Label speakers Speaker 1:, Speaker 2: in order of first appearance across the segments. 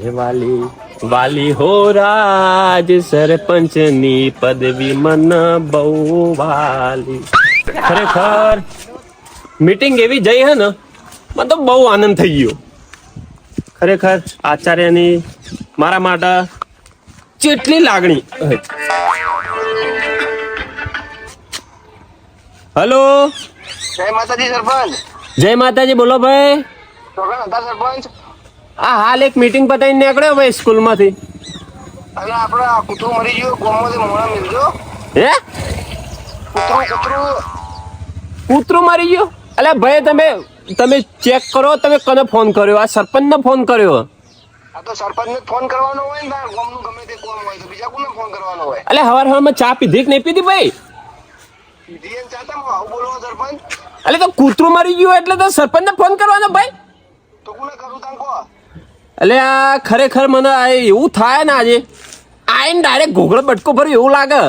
Speaker 1: એ વાલી વાલી હો રાજ સરપંચની પદવી મન બહુ વાલી. ખરેખર મીટિંગ એવી જઈ હે ને મને તો બહુ આનંદ થઈ ગયો. ખરેખર આચાર્યની મારા માટે કેટલી લાગણી. હલો,
Speaker 2: જય માતાજી સરપંચ.
Speaker 1: જય માતાજી. બોલો ભાઈ.
Speaker 2: ચોકન હતા સરપંચ.
Speaker 1: આ હાલ એક મીટિંગ પતાવીને નીકળ્યો ભાઈ સ્કૂલ માંથી.
Speaker 2: અને આપડા કૂતરું મરી ગયું ગોમમાંથી મોણા મિલજો.
Speaker 1: હે
Speaker 2: કૂતરું
Speaker 1: કૂતરું મરી ગયું? અલ્યા ભાઈ તમે ચેક કરો. તમે કને ફોન કર્યો? આ સરપંચ ને ફોન કર્યો?
Speaker 2: આ તો સરપંચ ને ફોન કરવાનો હોય ને તાર ગોમનું ગમે તે કોમ હોય તો બીજા કોને ફોન કરવાનો હોય?
Speaker 1: અલ્યા હવારમાં ચા પીધી કે નહીં પીધી ભાઈ?
Speaker 2: ડીએન ચાતા હું આવું બોલવો સરપંચ.
Speaker 1: અલ્યા તો કૂતરું મરી ગયું એટલે તો સરપંચ ને ફોન કરવાનો ભાઈ.
Speaker 2: તો કોને કરું તાન કો?
Speaker 1: અલ્યા ખરેખર મને એવું થાય ને આજે આઈને ડાયરેક્ટ ઘોઘળો બટકો ભર્યો એવું લાગે.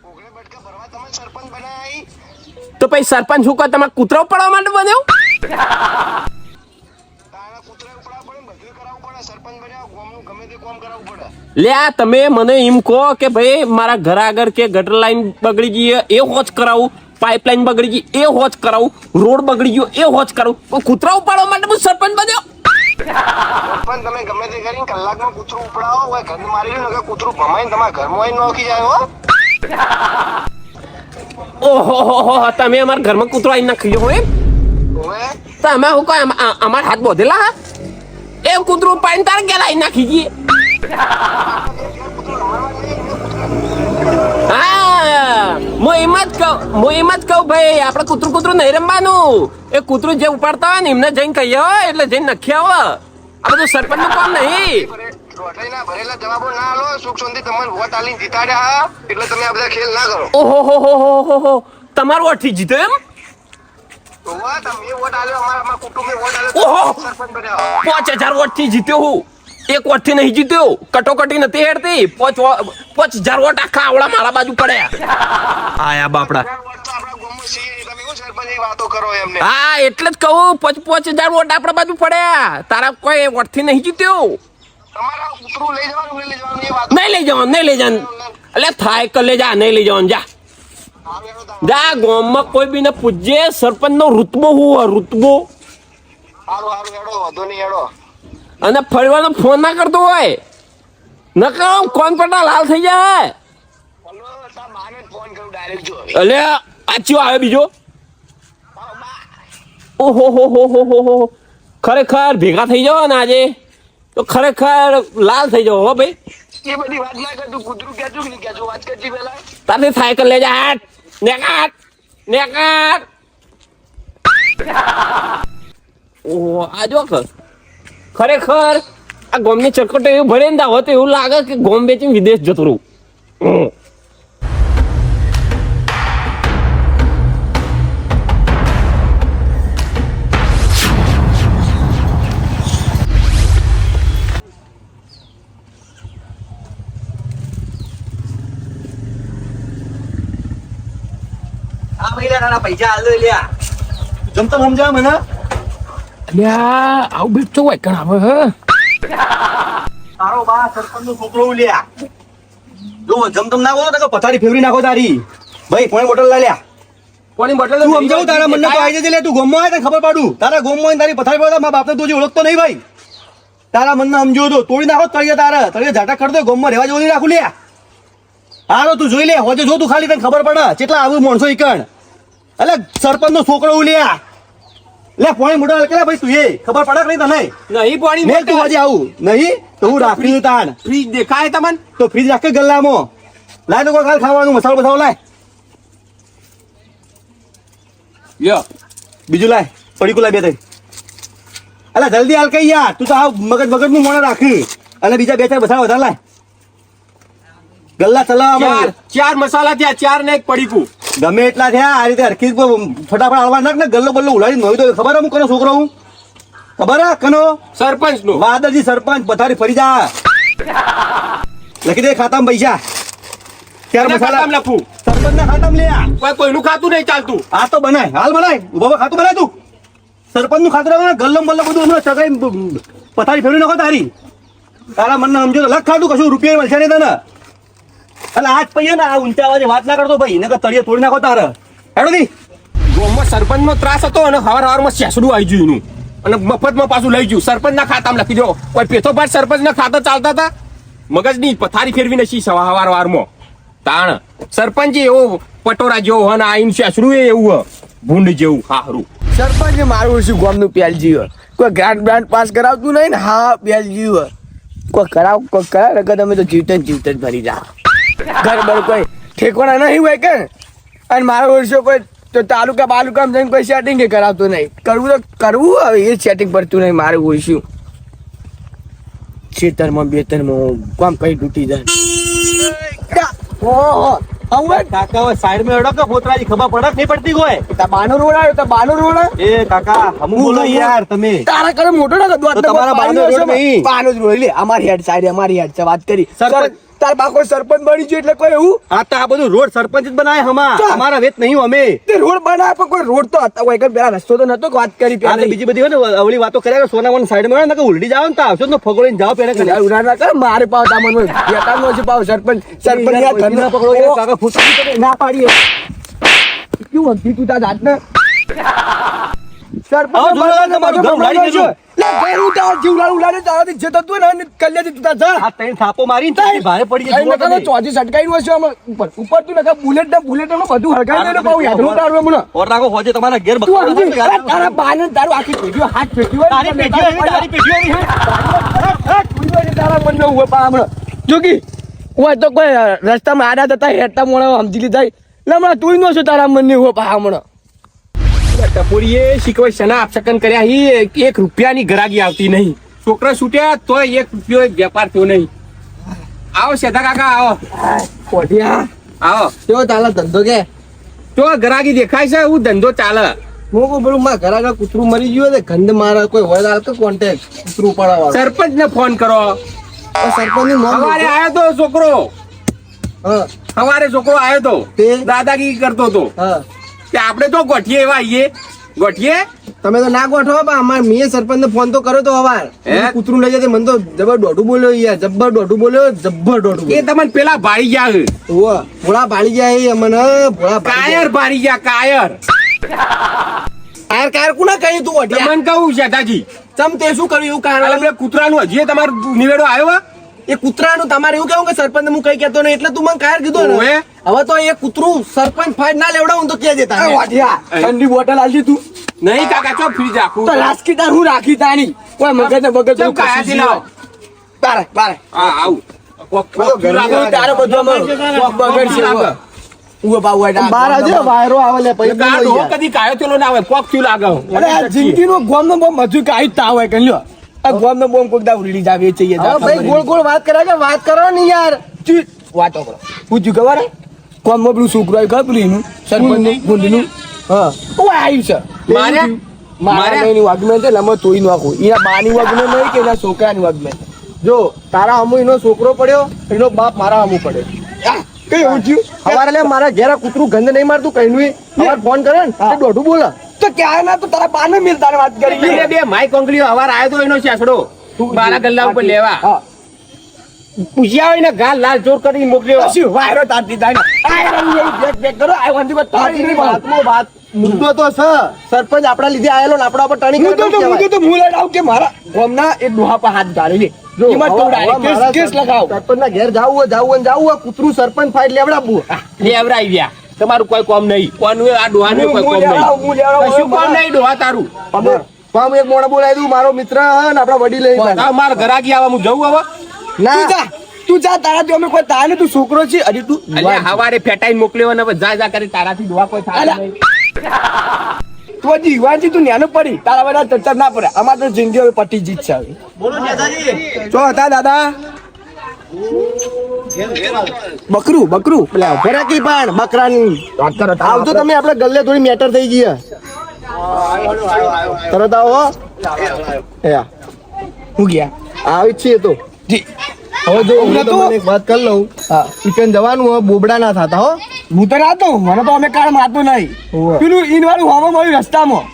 Speaker 2: ઓગળે બટકા ભરવા તમે સરપંચ બનાવી?
Speaker 1: તો પછી સરપંચ શું કહે તમારે કૂતરા ઉપાડવા માટે બન્યો?
Speaker 2: તારા કૂતરા ઉપડા પડે ને બધું કરાવવું પડે. સરપંચ બન્યા ગોમનું ગમે તે કોમ કરાવવું પડે.
Speaker 1: લ્યા તમે મને એમ કહો કે ભાઈ મારા ઘર આગળ કે ગટર લાઈન બગડી ગઈ એ હોચ કરાવું, પાઇપલાઈન બગડી ગઈ એ હોચ કરાવું, રોડ બગડી ગયો એ હોચ કરાવું, પણ કૂતરા ઉપાડવા માટે હું સરપંચ બન્યો?
Speaker 2: સરપંચ તમે ગમે તે કરીને કલાકમાં કૂતરું ઉપડાવો હોય ઘરને મારી લો ને કૂતરું ભમાઈને તમારા ઘરમાં આવીને નોખી જાય હો.
Speaker 1: ઓહો તમે અમારા ઘરમાં કૂતરો આવીને નાખી ગયો એમ?
Speaker 2: ઓવે
Speaker 1: તો અમે શું કહે અમારા હાથ બોધેલા હા એ કૂતરું પાણી તાર ગયેલા આવીને નાખી ગઈ. હા હું એમ જ કહું ભાઈ આપણે કૂતરું નહીં રમવાનું. એ કૂતરું જે ઉપાડતા હોય ને એમને જઈને કહીએ હોય એટલે જઈને નખી આવો. આ બધું સરપંચ નું કામ નહીં.
Speaker 2: રોટલીના ભરેલા જવાબો ના આલો. સુખ શાંતિ તમને વોટ આલીને જીતાડ્યા એટલે તમે આ બધા ખેલ ના કરો.
Speaker 1: ઓહો તમારું અઠી જીતો એમ?
Speaker 2: ઓવે તમે વોટ આલ્યો અમારા કુટુંબે વોટ
Speaker 1: ઓહો!
Speaker 2: આલ્યો સરપંચ બન્યા.
Speaker 1: 5000 વોટ થી જીત્યો હું. એક વોટ થી નહીં જીત્યો. કટોકટી નથી હેડતી. 5000 વોટ આખા આવડા મારા બાજુ પડ્યા. આયા બાપડા.
Speaker 2: વોટ તો આપણા ગામમાં છે. તમે શું સરપંચ ની વાતો કરો એમને?
Speaker 1: હા એટલે જ કહું 5000 વોટ આપણા બાજુ પડ્યા. તારા કોઈ વોટ થી નહીં જીત્યો.
Speaker 2: તમારા કૂતરું લઈ જવાનું એ વાતો
Speaker 1: નહીં લઈ જવાનું. એટલે થાય કે લઈ જા. નહીં લઈ જવાનું જા. જા ગામમાં કોઈ બી ને પૂછજે સરપંચ નો ઋતબો હું ઋતબો.
Speaker 2: હારું હેડો વધુ નહીં હેડો.
Speaker 1: અને ફરવાનો ફોન ના કરતો હોય ન કરો કોણ પટા લાલ થઈ જાય.
Speaker 2: બોલો તાર માને ફોન કરું ડાયરેક્ટ જો.
Speaker 1: એટલે આચ્યો આવે બીજો. ઓહો ખરેખર ભેગા થઈ જાવ ને આજે તો ખરેખર લાલ થઈ જાવ હો ભાઈ.
Speaker 2: એ બધી વાત ના કર. તું કૂતરું ક્યાં નહીં ક્યાં વાત કરજી પેલા.
Speaker 1: તારથી સાયકલ લઈ જા. હાટ નેકાટ. ઓહો આ જો ખરેખર આ ગોમની ચરકટો એવું ભરે ને હોય તો એવું લાગે કે ગોમ બેચી વિદેશ જતો રહું.
Speaker 3: આ મહિલા તારા પૈસા હાલ લ્યા જમતો સમજાવ મને.
Speaker 1: અલ્યા આવું બીટ તો હોય કણ આવે હે.
Speaker 3: તારો બા સરપંચ નો છોકરો લ્યા જો જમતમ ના બોલો તો પથારી ફેરવી નાખો તારી. ભાઈ પાણી બોટલ લા લ્યા.
Speaker 1: કોની બોટલ
Speaker 3: તું સમજાવું તારા મને તો આવી જજે લે. તું ગોમમાં આવે તને ખબર પાડું. તારા ગોમમાં આવીને તારી પથારી પડે મારા બાપને તું હજી ઓળખતો નહીં ભાઈ. તારા મનને સમજો તો તોડી નાખો તળિયે તારા તળિયે ઝાટા કરતો ગોમમાં રહેવા જેવું નહીં રાખું લ્યા. હાલો તું જોઈ લે હોજે જો તું ખાલી તને ખબર પડે કેટલા આવું માણસો ઈકણ. એટલે સરપંચ નો છોકરો લ્યા લે પાણી મોટો હલકેલા ભાઈ તું એ ખબર પડે કે નહીં તને?
Speaker 1: નહીં પાણી
Speaker 3: મેલ તું આજે આવું નહીં તો હું રાખી તાણ
Speaker 1: ફ્રીજ દેખાય તમને?
Speaker 3: તો ફ્રીજ રાખે ગલ્લામાં લાય તો કોઈ ખાલી ખાવાનું મસાલો બસાલો લાય.
Speaker 1: લ્યો
Speaker 3: બીજું લાય પડીકું લાય બે ત્રણ. અલા જલ્દી હાલ કઈ યાર તું તો આ મગજ નું મોણા રાખી અને બીજા બે ચાર મસાલા વધારે લાય. ગલ્લા ચલાવવામાં
Speaker 1: ચાર મસાલા થયા. 4 ને 1 પડીકું
Speaker 3: ગમે એટલા થયા. આ રીતે હરખી ફટાફટ હાલવા નાખ ને ગલ્લો બલ્લો ઉલાડી નોઈ તો ખબર હું કનો છોકરો હું ખબર હે કનો?
Speaker 1: સરપંચ નો.
Speaker 3: વાદળજી સરપંચ પથારી ફરી જા. લખી દે ખાતામાં પૈસા. ચાર મસાલા
Speaker 1: લખું
Speaker 3: સરપંચ ના ખાતામાં લે.
Speaker 1: કોઈનું ખાતું નહીં ચાલતું.
Speaker 3: આ તો બનાય હાલ બનાય ઉભા ખાતું બનાય તું. સરપંચ નું ખાતું ગલ્લો બલ્લો બધું ચગાઈ પથારી ફેરવી નાખો તારી. તારા મનને સમજો તો લખ ખાધું કશું રૂપિયા મળશે નહીં તને. અને આજ પૈયે ને આ ઊંચા અવાજે વાત ના કરતો ભાઈ, નકર તળિયે તોડી નાખો તારે. હેડો દી.
Speaker 1: ગામમાં સરપંચનો ત્રાસ હતો અને હવારમાં શેસડું આવી ગયું એનું અને મફતમાં પાછું લઈ ગયું. સરપંચના ખાતામાં લખી દો. કોઈ પેથો ભાઈ સરપંચના ખાતા ચાલતા હતા, મગજની પથારી ફેરવી નશી હવારમાં તાણ. સરપંચ એવો પટોરા જેવો હન આઈન શેસડું એવું ભૂંડ જેવું હારું.
Speaker 4: સરપંચ મારું શું ગામનું પેલજી હોય, કોઈ ગ્રાન્ટ બ્રાન્ટ પાસ કરાવતું નહીં ને. હા પેલજી હોય, કોઈ કરાવ નકર તમે તો જીવતન ભરી જા. ઘર બર કોઈ ઠેકવાના નહીં હોય કે. અને મારો વર્ષો કોઈ તો તાલુકા જઈને કોઈ સેટિંગ કરાવતું નહીં. કરવું તો કરવું, હવે એ સેટિંગ પડતું નહીં. મારું ઓળશું ખેતરમાં બેતરમાં કામ કઈ તૂટી જાય. ઓહો હવે
Speaker 3: કાકા હવે સાઈડમાં હેડો કે પોતરાજી ખબર પડે કે નહીં પડતી કોઈ.
Speaker 4: બાનો રોડ આવ્યો તો બાનો રોડ
Speaker 3: એ કાકા હમું બોલો યાર તમે.
Speaker 4: તારા કરે મોટો ના
Speaker 3: તો તમારા બાનો રોડ નહીં.
Speaker 4: બાનો જ રોડ લે. અમારી હેડ સાઈડ અમારી હેડ છે વાત કરી.
Speaker 3: સરપંચ.
Speaker 4: તાર બાકો સરપંચ બની ગયો એટલે કોઈ એવું
Speaker 3: આ તો આ બધું રોડ સરપંચ જ બનાવે હમા. અમારા વેત નહીં અમે.
Speaker 4: તે રોડ બનાવે પણ કોઈ રોડ તો હતા કોઈ પેલા રસ્તો તો નતો કે વાત કરી
Speaker 3: આ
Speaker 4: પેલા
Speaker 3: તો બીજી બધી હોય ને અવળી વાતો કર્યા કે સોનામાં સાઈડમાં હોય ને કે ઉલટી જાવ ને તો આવશો ને ફગોળીને જાઓ પેલા કરી.
Speaker 4: ઉડા ના કર મારે પાવ તામન બેટાનો છે પાવ સરપંચ યાર
Speaker 3: ધંધો
Speaker 4: ધંધો
Speaker 3: પકડો યાર, કાકા ફૂટી
Speaker 4: ના પાડીએ ક્યું વંતી તું તાર જાત ને સરપંચ
Speaker 3: આવો જોડે તમારું ઘર ઉડાડી દેજો.
Speaker 4: લે ઘર ઉડાડ જીવલા ઉડાડે તારાથી જે થતું ને કલ્યાથી તું તાર જા.
Speaker 3: આ ત્રણ થાપો મારીને તારી ભારે પડી
Speaker 4: કઈ
Speaker 3: જાય.
Speaker 4: નકા ચોજી સટકાઈ હશે આમાં ઉપર તું નકા બુલેટ નું બધું હરગાઈ દે પાવ યાદ ઉડાડવા મને
Speaker 3: ઓર રાખો હોજે તમારા ઘેર
Speaker 4: તું હજી તારા બાને તારું આખી પેઢીઓ હાથ પેઢીઓ
Speaker 3: તારી પેઢીઓ એવી, તારી પેઢીઓ એવી.
Speaker 4: તારા મન ન હોય પા હમણાં જોગી હોય તો કોઈ રસ્તામાં આડા થતા હેડતા મોણા સમજી લીધા એટલે હમણાં તું નો છો તારા મન નહીં હોય પા હમણાં
Speaker 1: ટપોરીએ શીખવાય શના આપશકન કર્યા હી 1 રૂપિયાની ગરાગી આવતી નહીં. છોકરા છૂટ્યા તોય 1 રૂપિયો વેપાર થયો નહીં. આવો સેધા કાકા આવો
Speaker 4: કોઠિયા
Speaker 1: આવો.
Speaker 4: કેવો તાલા ધંધો કે
Speaker 1: તો ગરાગી દેખાય છે એવું ધંધો ચાલે.
Speaker 4: હું કહું પેલું મારા ઘર આગળ કૂતરું મરી ગયું ને ગંધ મારા કોઈ હોય હાલ કે કોન્ટેક્ટ કૂતરું ઉપાડવા
Speaker 1: સરપંચ ને ફોન કરો.
Speaker 4: સરપંચ નું
Speaker 1: સવારે આવ્યો તો છોકરો,
Speaker 4: હા
Speaker 1: સવારે છોકરો આવ્યો તો
Speaker 4: તે?
Speaker 1: દાદાગીરી કરતો તો
Speaker 4: હા
Speaker 1: કે આપણે તો ગોઠીએ એવા આવીએ ગોઠીએ.
Speaker 4: તમે તો ના ગોઠવો પણ અમાર મેં સરપંચ ને ફોન તો કર્યો તો હવાર
Speaker 1: હે?
Speaker 4: કૂતરું લઈ જતે મને તો જબર દોઢું બોલ્યો યાર જબ્બર દોઢું બોલ્યો જબ્બર દોઢું
Speaker 1: એ તમને પેલા ભાળી ગયા
Speaker 4: ઓવા ભોળા ભાળી જાય એ મને ભોળા
Speaker 1: કાયર ભાળી ગયા કાયર.
Speaker 4: કાયર કુના કહ્યું તું અઢિયા
Speaker 1: તમને કહું શેઠાજી,
Speaker 4: ચમ તે શું કર્યું એવું
Speaker 1: અલા
Speaker 4: કારણ
Speaker 1: પેલા કૂતરાનું હજી તમારો નિવેડો આવ્યો હે?
Speaker 4: એ કૂતરાનું તમારે એવું કેવું કે સરપંચ હું કઈ કેતો નહીં એટલે તું મને કાયર કીધું ને
Speaker 1: ઓવે.
Speaker 4: હવે તો એ કૂતરું સરપંચ ફાઈટ ના લેવડાવું તો કે દેતા ઠંડી બોટલ આલજી તું
Speaker 1: નહીં કાકા ચો ફ્રીજ રાખું
Speaker 4: તો લાસ્કીદાર હું રાખી તાની કોઈ મગજ ને મગજ
Speaker 1: ચમ કાયાથી લાવો.
Speaker 4: બારે બારે
Speaker 1: હા આવું કોક થયું લાગે.
Speaker 4: તારે બધું બગડશે ઉભો બાવ વાડા
Speaker 3: બાર આજે વાયરો આવે લે
Speaker 1: એ કાં ડોહો કદી કાયો થયેલો ના હોય, કોક થયું લાગે.
Speaker 4: અરે આ જિંદગીનો ગોમનો બોમ મજુ કાઈ તા હોય કલ્યો આ ગોમનો બોમ કોક દા ઉડી જાવે છે યાર ભાઈ ગોળ ગોળ વાત કરે કે વાત કરો ને યાર ચૂપ વાતો કરો પૂછ્યું ખબર હે કોમમાં પેલું છોકરો આવ્યું ખબર પેલું એનું સરપંચ નું ગુંડનું હા ઓ આવ્યું છે
Speaker 1: માર્યા?
Speaker 4: મારા એની વાગમેન્ટ છે લમો તોઈ નાખું એના બાની વાગમેન્ટ નહીં કે એના છોકરાની વાગમેન્ટ જો તારા અમુ એનો છોકરો પડ્યો એનો બાપ મારા અમુ પડ્યો કઈ એવું થયું હવારે લે મારા ઘેર કૂતરું ગંધ નહીં મારતું કઈનું હવાર ફોન કરે ને તે દોઢું બોલે તો ક્યાં ના તો તારા બાને મિલ તારે વાત કરી
Speaker 1: બે માય કોંકરીઓ હવાર આવ્યો તો એનો શેસડો મારા ગલ્લા ઉપર લેવા
Speaker 4: હા
Speaker 1: પૂછ્યા હોય ને ગાલ લાલ ચોર કરી મોકલ્યો.
Speaker 4: શું વાયરો તારતી થાય ને બેક બેક કરો આ વાંધી વાત તારી નહીં
Speaker 3: વાતમાં વાત મુદ્દો તો છે સરપંચ આપણા લીધે આયેલો ને આપણા પર ટણી
Speaker 4: હું તો મુલે આવ કે મારા ગોમના એ ડોહા પર હાથ ગાળી લે એમાં તો ડાયરેક્ટ કેસ લગાવ
Speaker 3: સરપંચના ઘેર જાવું હોય કૂતરું સરપંચ ફાઈટ લેવડાવવું.
Speaker 1: લેવરાઈ ગયા. તમારું કોઈ કોમ નહીં. કોનું આ ડોહાનું કોઈ કોમ નહીં. કશું કોમ નહીં ડોહા તારું.
Speaker 3: પામ એક મોણા બોલાવી દઉં મારો મિત્ર હે ને આપણા વડીલ હે.
Speaker 1: આ મારા ઘરાકી આવા હું જઉં હવે.
Speaker 4: તું જા તારાથી અમે કોઈ તાને તું છોકરો છે હજી તું
Speaker 1: અલ્યા હવારે ફેટાઈને મોકલ્યો ને હવે જા કરી તારાથી ડોહા કોઈ થાય
Speaker 4: અલ્યા.
Speaker 1: નહીં.
Speaker 4: તું હજી યુવાનથી તું ન્યાનો પડી તારા બધા ચર્ચા ના પડે અમાર તો જિંદગી હવે પટી જીત છે હવે
Speaker 3: બોલો નેતાજી.
Speaker 4: ચો હતા દાદા બકરું પેલા ફેરાકી પણ બકરાની આવજો તમે આપણે ગલ્લે થોડી મેટર થઈ ગઈ તરત આવો હું ગયા આવી જ છીએ તો જી હવે જો હું તમને એક વાત કરી લઉં ઈકન જવાનું હોય બોબડા ના થતા હો હું તો રાતો મને તો અમે કાળ મારતો નહીં પેલું ઈન વાળું હોવા મળ્યું રસ્તામાં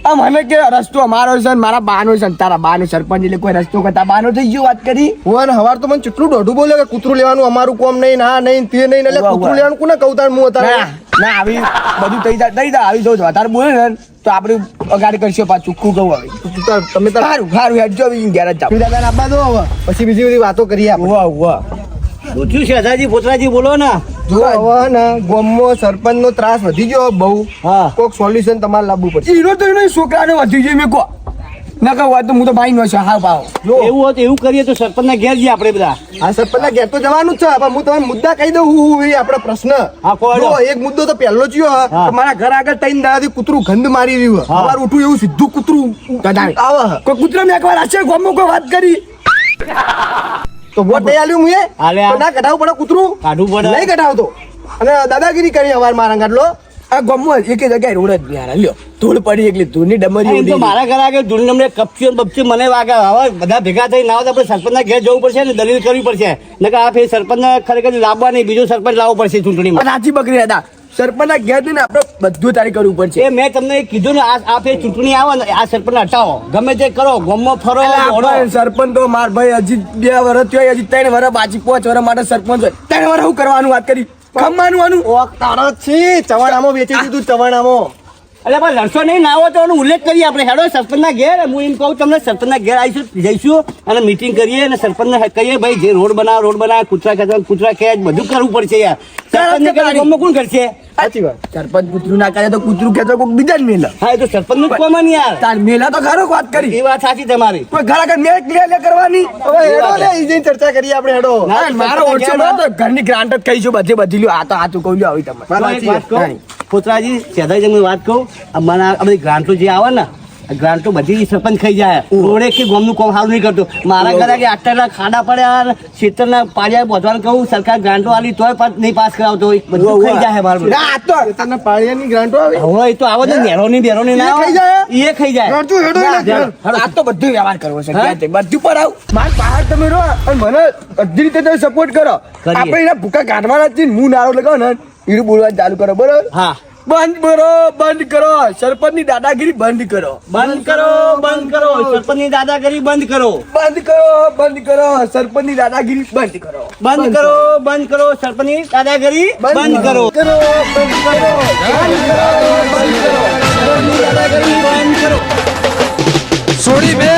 Speaker 4: આ મને કે રસ્તો અમારો છે ને મારા બાનો છે ને તારા બાનો સરપંચ એટલે કોઈ રસ્તો કરતા બાનો થઈ ગયો વાત કરી
Speaker 3: હું હવાર તો મને કેટલું દોઢું બોલ્યો કે કૂતરું લેવાનું અમારું કોમ નહીં ના નહીં તે નહીં એટલે
Speaker 4: વાહ,
Speaker 3: કૂતરું
Speaker 4: વાહ.
Speaker 3: લેવાનું કોને કહું તાર હું
Speaker 4: ના
Speaker 3: હતા
Speaker 4: ના આવી બધું થઈ જાય આવી જો વધારે બોલે ને તો આપણે અગાડી કરશો પાછું ચોખ્ખું કહું હવે
Speaker 3: તમે તાર
Speaker 4: સારું સારું હેડજો હવે ઘેર જ જાઓ
Speaker 3: દાદા આપવા દો હવે પછી બીજી બધી વાતો કરીએ આપણે
Speaker 4: વાહ વાહ
Speaker 5: પૂછ્યું શેઠાજી પોતરાજી બોલો ને
Speaker 3: જો હવે ને ગામમાં સરપંચ નો ત્રાસ વધી ગયો બહુ
Speaker 5: હા
Speaker 3: કોઈક સોલ્યુશન તમારે લાવવું પડશે
Speaker 4: હીરો તો એનો છોકરાને વધી જાય મેં કહો ના કહું વાત તો હું તો ભાઈ નો છું હા પાવ
Speaker 5: એવું હોત એવું કરીએ તો સરપંચ ના ઘેર જઈએ આપણે બધા
Speaker 3: આ સરપંચ ઘેર તો જવાનું જ છે પણ હું તમને મુદ્દા કહી દઉં હું એ આપણો પ્રશ્ન
Speaker 5: હા, કહો
Speaker 3: જો
Speaker 5: હાલો.
Speaker 3: એક મુદ્દો તો પહેલો જ યો કે મારા ઘર આગળ 3 દાડાથી કૂતરું ગંધ મારી રહ્યું
Speaker 5: હા.
Speaker 3: સવાર ઉઠું એવું સીધું કૂતરું
Speaker 4: કદાચ
Speaker 3: આવે
Speaker 4: કોઈ કૂતરો મેં એકવાર હશે ગામમાં કોઈ વાત કરી
Speaker 3: તો વોટ નહીં આલ્યું મુએ
Speaker 5: આલે આ.
Speaker 3: તો ના કઢાવવું પડે કૂતરું
Speaker 5: કાઢવું પડે.
Speaker 3: નહીં કઢાવતો અને દાદાગીરી કરી અવાર મારા ગાડલો
Speaker 4: આ ગામમાં એક જગ્યાએ રોડ જ નહીં હારા લ્યો ધૂળ પડી એકલી ધૂળની ડમરી
Speaker 5: એમ તો
Speaker 4: ઉડી
Speaker 5: મારા ઘર આગળ ધૂળ નમને કપચી બપચી મને વાગે હવે બધા ભેગા થઈ ના હોય તો આપણે સરપંચના ઘેર જવું પડશે ને દલીલ કરવી પડશે નકર આ ફેર સરપંચને ખરેખર લાવવા નહીં બીજો સરપંચ લાવવો પડશે ચૂંટણીમાં
Speaker 4: સાચી બકરી હતા સરપંચના ઘેર ને આપણે બધું તારી કરવું પડશે
Speaker 5: એ મેં તમને કીધું ને આ ફેર ચૂંટણી આવે ને આ સરપંચ હટાવો ગમે તે કરો ગામમાં ફરો દોડો.
Speaker 4: સરપંચ તો માર ભાઈ હજી 2 વર્ષ થયો હજી 3 વર્ષ બાકી 5 વર્ષ માટે સરપંચ હોય 3 વર્ષ શું કરવાનું વાત કરી ખમવાનું આનું
Speaker 3: ઓક તારો જ છે ચવાણામાં વેચી દીધું ચવાણામાં
Speaker 5: એટલે પણ લડશો નહીં ના હોય તો એનો ઉલ્લેખ કરીએ આપણે હેડો સરપંચના ઘેર હું એમ કહું તમને સરપંચના ઘેર આવીશું જઈશું અને મીટિંગ કરીએ અને સરપંચને કહીએ ભાઈ જે રોડ બનાવ કૂતરા ખેંચ બધું કરવું પડશે યાર સરપંચને કરે ગામમાં કોણ કરશે
Speaker 3: સાચી વાત
Speaker 4: સરપંચ કૂતરું ના કરે તો કૂતરું ખેંચો કોઈક બીજા જ મેલા
Speaker 5: હા એ તો સરપંચનું જ કોમન યાર
Speaker 4: તાર મેલા તો ખરો વાત કરી
Speaker 5: એ વાત સાચી તમારી
Speaker 4: કોઈ ઘર આગળ મેળ ક્લિયર કરવાની
Speaker 3: હવે હેડો ને ઈજી ચર્ચા કરીએ આપણે હેડો
Speaker 5: ના,
Speaker 4: આ મારો ઓછો મારો તો ઘરની ગ્રાન્ટ જ કહીશું બધી લ્યો આ તો આ ચૂકવી લ્યો આવી તમે
Speaker 5: હું એક વાત કહું પોતરાજી સેદાજી તમને વાત કહું અમારા આ બધી ગ્રાન્ટો જે આવે ને આ ગ્રાન્ટો બધી સરપંચ ખાઈ જાય રોડે કે ગામનું કોમ સારું નહીં કરતું મારા ઘરે કે આટલા ખાડા પડ્યા ખેતરના પાડ્યા બોધવાનું કહું સરકાર ગ્રાન્ટો આલી તોય નહીં પાસ કરાવતો હોય બધું ખાઈ જાય મારું
Speaker 4: ના આ તો
Speaker 3: તને પાળિયાની ગ્રાન્ટો આવી
Speaker 5: હવે એ તો આવે છે નેરોની બેરોની ના
Speaker 3: એ ખાઈ
Speaker 5: આવે.
Speaker 3: જાય?
Speaker 5: એ ખાઈ જાય
Speaker 3: રડતું હેડો
Speaker 5: ના,
Speaker 3: એટલે ઘેર.
Speaker 5: હેડો.
Speaker 4: આ તો બધું વ્યવહાર કરવો છે
Speaker 5: હા?
Speaker 4: ક્યાં તે? બધું પર આવ માર પહાડ તમે રહો અને મને બધી રીતે તમે સપોર્ટ કરો
Speaker 5: કરીએ.
Speaker 4: આપણે એના ભૂકા કાઢવાના જ છે ને, હું નારો લગાવ ને એનું બોલવાનું ચાલુ કરો બરોબર
Speaker 5: હા
Speaker 4: બંધ કરો સરપંચની દાદાગીરી બંધ કરો
Speaker 5: બંધ કરો સરપંચની દાદાગીરી બંધ કરો
Speaker 4: બંધ કરો સરપંચની દાદાગીરી બંધ કરો
Speaker 5: બંધ કરો સરપંચની દાદાગીરી બંધ કરો
Speaker 4: છોડી બે